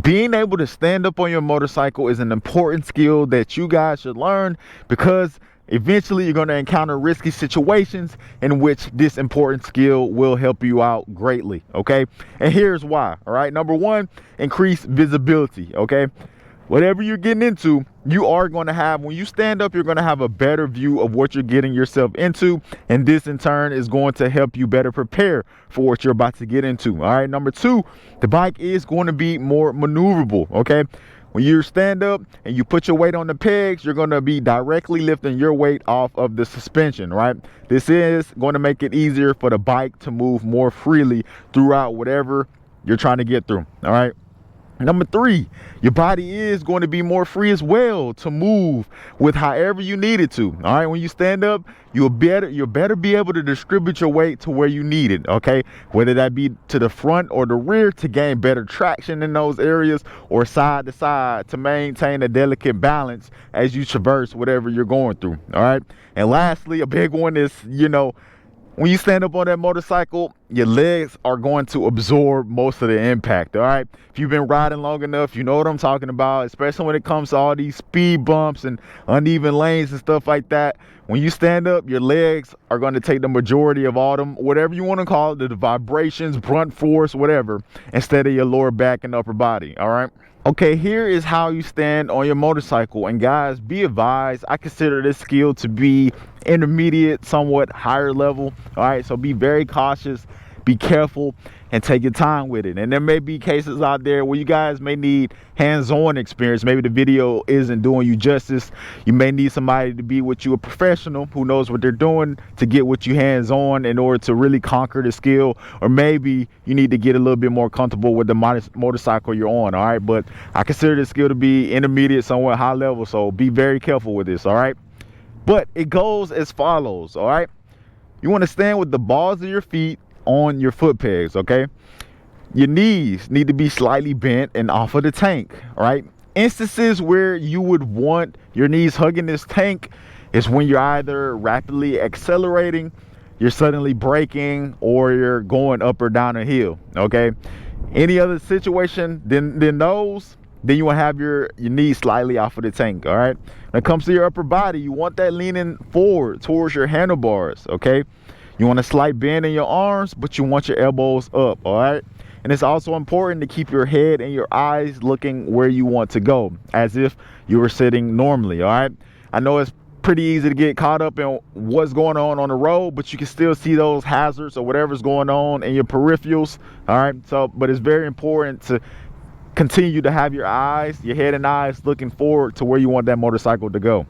Being able to stand up on your motorcycle is an important skill that you guys should learn, because eventually you're going to encounter risky situations in which this important skill will help you out greatly. Okay, and here's why. All right, number one, increase visibility. Okay, whatever you're getting into, you are going to have, when you stand up, you're going to have a better view of what you're getting yourself into, and this in turn is going to help you better prepare for what you're about to get into. All right, number two, the bike is going to be more maneuverable. Okay, when you stand up and you put your weight on the pegs, you're going to be directly lifting your weight off of the suspension. Right, this is going to make it easier for the bike to move more freely throughout whatever you're trying to get through. All right, number three, your body is going to be more free as well to move with however you need it to. All right, when you stand up, you'll better be able to distribute your weight to where you need it. Okay, whether that be to the front or the rear to gain better traction in those areas, or side to side to maintain a delicate balance as you traverse whatever you're going through. All right, and lastly, a big one is, when you stand up on that motorcycle, your legs are going to absorb most of the impact. All right, if you've been riding long enough, you know what I'm talking about, especially when it comes to all these speed bumps and uneven lanes and stuff like that. When you stand up, your legs are going to take the majority of all them, whatever you want to call it, the vibrations, brunt force, whatever, instead of your lower back and upper body. All right. Okay, here is how you stand on your motorcycle. And guys, be advised, I consider this skill to be intermediate, somewhat higher level. All right, so be very cautious, be careful, and take your time with it. And there may be cases out there where you guys may need hands-on experience. Maybe the video isn't doing you justice. You may need somebody to be with you, a professional who knows what they're doing, to get with you hands-on in order to really conquer the skill. Or maybe you need to get a little bit more comfortable with the motorcycle you're on. All right, but I consider this skill to be intermediate, somewhat high level, so be very careful with this. All right, but it goes as follows. All right, you want to stand with the balls of your feet on your foot pegs. Okay, your knees need to be slightly bent and off of the tank. All right, instances where you would want your knees hugging this tank is when you're either rapidly accelerating, you're suddenly braking, or you're going up or down a hill. Okay, any other situation than those, then you want to have your knees slightly off of the tank. All right, when it comes to your upper body, you want that leaning forward towards your handlebars. Okay, you want a slight bend in your arms, but you want your elbows up. All right, and it's also important to keep your head and your eyes looking where you want to go, as if you were sitting normally. All right, I know it's pretty easy to get caught up in what's going on the road, but you can still see those hazards or whatever's going on in your peripherals. All right, so but it's very important to continue to have your head and eyes looking forward to where you want that motorcycle to go.